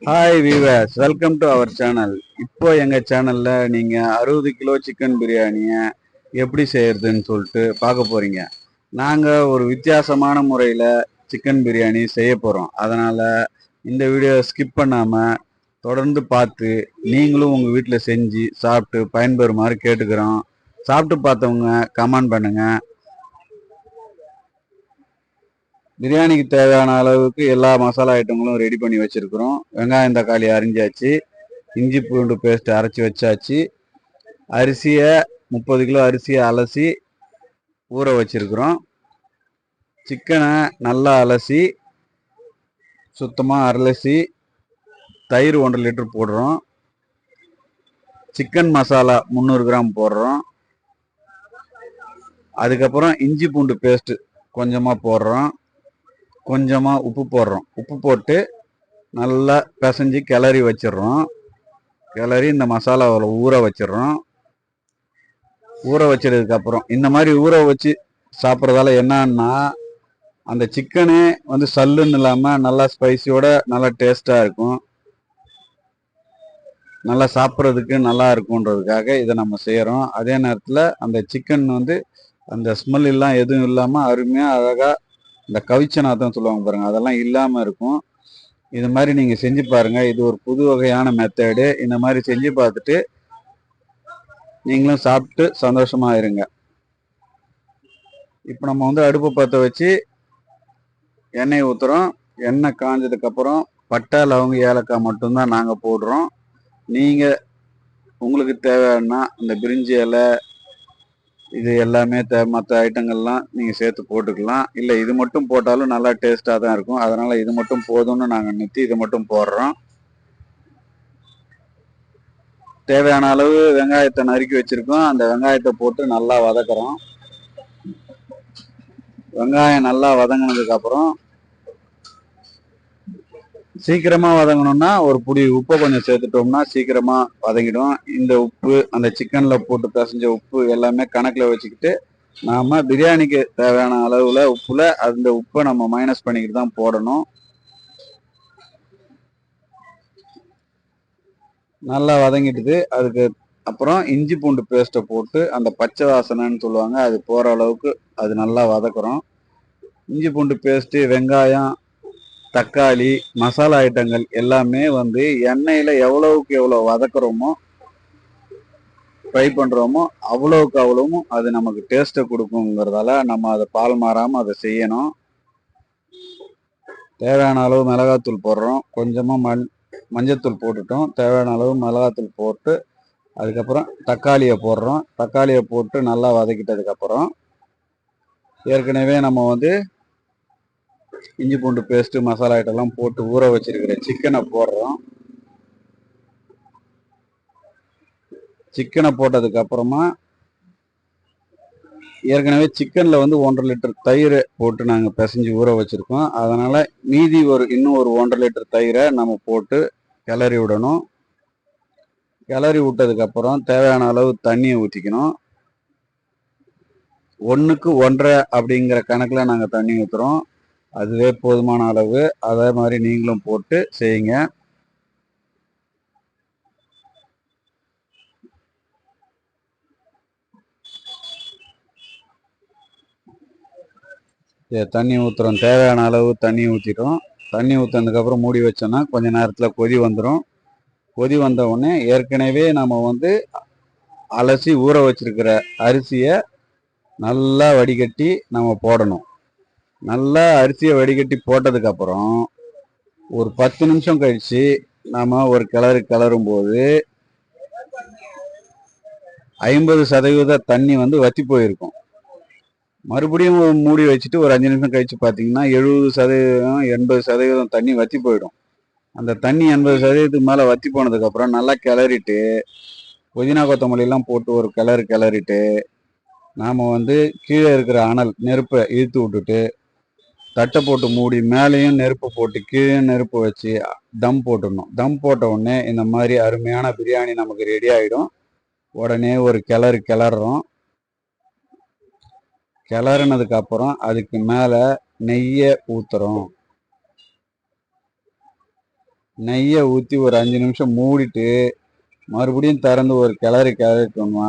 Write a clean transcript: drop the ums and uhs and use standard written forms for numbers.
Hi viewers, welcome to our channel. இப்போ எங்கள் சேனலில் நீங்கள் 60 கிலோ சிக்கன் பிரியாணியை எப்படி செய்கிறதுன்னு சொல்லிட்டு பார்க்க போகிறீங்க. நாங்கள் ஒரு வித்தியாசமான முறையில் சிக்கன் பிரியாணி செய்ய போகிறோம். அதனால் இந்த வீடியோ ஸ்கிப் பண்ணாமல் தொடர்ந்து பார்த்து நீங்களும் உங்கள் வீட்டில் செஞ்சு சாப்பிட்டு பயன்பெறுமாறு கேட்டுக்கிறோம். சாப்பிட்டு பார்த்தவங்க கமெண்ட் பண்ணுங்கள். பிரியாணிக்கு தேவையான அளவுக்கு எல்லா மசாலா ஐட்டங்களும் ரெடி பண்ணி வச்சுருக்குறோம். வெங்காயம் தக்காளி அரிஞ்சாச்சு, இஞ்சி பூண்டு பேஸ்ட் அரைச்சி வச்சாச்சு. அரிசியை 30 கிலோ அரிசியை அலசி ஊற வச்சுருக்குறோம். சிக்கனை நல்லா அலசி சுத்தமாக அலசி தயிர் 1.5 லிட்டர் போடுறோம். சிக்கன் மசாலா 300 கிராம் போடுறோம். அதுக்கப்புறம் இஞ்சி பூண்டு பேஸ்ட்டு கொஞ்சமாக போடுறோம். கொஞ்சமாக உப்பு போடுறோம். உப்பு போட்டு நல்லா பிசைஞ்சு கிளறி வச்சிடுறோம். கிளறி இந்த மசாலாவில் ஊற வச்சிடுறோம். ஊற வச்சதுக்கப்புறம் இந்த மாதிரி ஊற வச்சு சாப்பிட்றதால என்னன்னா அந்த சிக்கனே வந்து சல்லுன்னு இல்லாமல் நல்லா ஸ்பைசியோட நல்லா டேஸ்ட்டாக இருக்கும். நல்லா சாப்பிட்றதுக்கு நல்லா இருக்குன்றதுக்காக இதை நம்ம செய்கிறோம். அதே நேரத்தில் அந்த சிக்கன் வந்து அந்த ஸ்மெல் எல்லாம் எதுவும் இல்லாமல் அருமையாக அழகாக இந்த கவிச்ச நாத்தம் சொல்லுவாங்க பாருங்கள், அதெல்லாம் இல்லாமல் இருக்கும். இது மாதிரி நீங்கள் செஞ்சு பாருங்கள். இது ஒரு புது வகையான மெத்தடு. இந்த மாதிரி செஞ்சு பார்த்துட்டு நீங்களும் சாப்பிட்டு சந்தோஷமாக இருங்க. இப்போ நம்ம வந்து அடுப்பை பற்ற வச்சு எண்ணெய் ஊற்றுறோம். எண்ணெய் காஞ்சதுக்கப்புறம் பட்டை லவங்க ஏலக்காய் மட்டும்தான் நாங்கள் போடுறோம். நீங்கள் உங்களுக்கு தேவைன்னா இந்த பிரிஞ்சி இலை இது எல்லாமே மற்ற ஐட்டங்கள்லாம் நீங்கள் சேர்த்து போட்டுக்கலாம். இல்லை இது மட்டும் போட்டாலும் நல்லா டேஸ்ட்டாக தான் இருக்கும். அதனால் இது மட்டும் போதும்னு நாங்கள் நிறுத்தி இது மட்டும் போடுறோம். தேவையான அளவு வெங்காயத்தை நறுக்கி வச்சுருக்கோம். அந்த வெங்காயத்தை போட்டு நல்லா வதக்குறோம். வெங்காயம் நல்லா வதங்கினதுக்கப்புறம் சீக்கிரமாக வதங்கணும்னா ஒரு புடி உப்பை கொஞ்சம் சேர்த்துட்டோம்னா சீக்கிரமாக வதங்கிடும். இந்த உப்பு அந்த சிக்கனில் போட்டு பிசைஞ்ச உப்பு எல்லாமே கணக்கில் வச்சுக்கிட்டு நாம் பிரியாணிக்கு தேவையான அளவில் உப்பில் அந்த உப்பை நம்ம மைனஸ் பண்ணிக்கிட்டு தான் போடணும். நல்லா வதங்கிட்டுது. அதுக்கு அப்புறம் இஞ்சி பூண்டு பேஸ்ட்டை போட்டு அந்த பச்சை வாசனைன்னு சொல்லுவாங்க அது போகிற அளவுக்கு அது நல்லா வதக்குறோம். இஞ்சி பூண்டு பேஸ்ட்டு, வெங்காயம், தக்காளி, மசாலா ஐட்டங்கள் எல்லாமே வந்து எண்ணெயில் எவ்வளவுக்கு எவ்வளோ வதக்குறோமோ ஃப்ரை பண்ணுறோமோ அவ்வளோவுக்கு அவ்வளவும் அது நமக்கு டேஸ்ட்டை கொடுக்குங்கிறதால நம்ம அதை பால் மாறாமல் அதை செய்யணும். தேவையான அளவு மிளகாத்தூள் போடுறோம். கொஞ்சமாக மஞ்சத்தூள் போட்டுட்டோம். தேவையான அளவு மிளகாத்தூள் போட்டு அதுக்கப்புறம் தக்காளியை போடுறோம். தக்காளியை போட்டு நல்லா வதக்கிட்டதுக்கப்புறம் ஏற்கனவே நம்ம வந்து இஞ்சி பூண்டு பேஸ்ட்டு மசாலா ஐட்டம்லாம் போட்டு ஊற வச்சிருக்கிற சிக்கனை போடுறோம். சிக்கனை போட்டதுக்கப்புறமா ஏற்கனவே சிக்கனில் வந்து 1.5 லிட்டர் தயிர் போட்டு நாங்கள் பிசைஞ்சு ஊற வச்சுருக்கோம். அதனால் மீதி இன்னும் ஒரு 1.5 லிட்டர் தயிரை நம்ம போட்டு கிளறி விடணும். கிளறி விட்டதுக்கப்புறம் தேவையான அளவு தண்ணியை ஊற்றிக்கணும். 1க்கு 1.5 அப்படிங்கிற கணக்கில் நாங்கள் தண்ணி ஊற்றுறோம். அதுவே போதுமான அளவு. அதே மாதிரி நீங்களும் போட்டு செய்யுங்க. தண்ணி ஊற்றுறோம். தேவையான அளவு தண்ணி ஊற்றிட்டோம். தண்ணி ஊற்றினதுக்கப்புறம் மூடி வச்சோன்னா கொஞ்சம் நேரத்தில் கொதி வந்துடும். கொதி வந்த உடனே ஏற்கனவே நம்ம வந்து அலசி ஊற வச்சிருக்கிற அரிசியை நல்லா வடிகட்டி நம்ம போடணும். நல்லா அரிசியை வடிகட்டி போட்டதுக்கப்புறம் ஒரு 10 நிமிஷம் கழித்து நம்ம ஒரு கிளறும் போது 50% தண்ணி வந்து வற்றி போயிருக்கும். மறுபடியும் மூடி வச்சுட்டு ஒரு 5 நிமிஷம் கழித்து பார்த்தீங்கன்னா 70% 80% தண்ணி வற்றி போயிடும். அந்த தண்ணி 80%க்கு மேலே வற்றி போனதுக்கப்புறம் நல்லா கிளறிட்டு புதினா கொத்தமல்லிலாம் போட்டு ஒரு கிளறிட்டு நாம் வந்து கீழே இருக்கிற அனல் நெருப்பை இழுத்து விட்டுட்டு தட்டை போட்டு மூடி மேலேயும் நெருப்பு போட்டு கீழே நெருப்பு வச்சு தம் போட்டுடணும். தம் போட்ட உடனே இந்த மாதிரி அருமையான பிரியாணி நமக்கு ரெடி ஆகிடும். உடனே ஒரு கிளறுறோம். கிளறினதுக்கு அப்புறம் அதுக்கு மேலே நெய்யை ஊற்றுறோம். நெய்யை ஊற்றி ஒரு 5 நிமிஷம் மூடிட்டு மறுபடியும் திறந்து ஒரு கிளறி கிளறிட்டோம்னா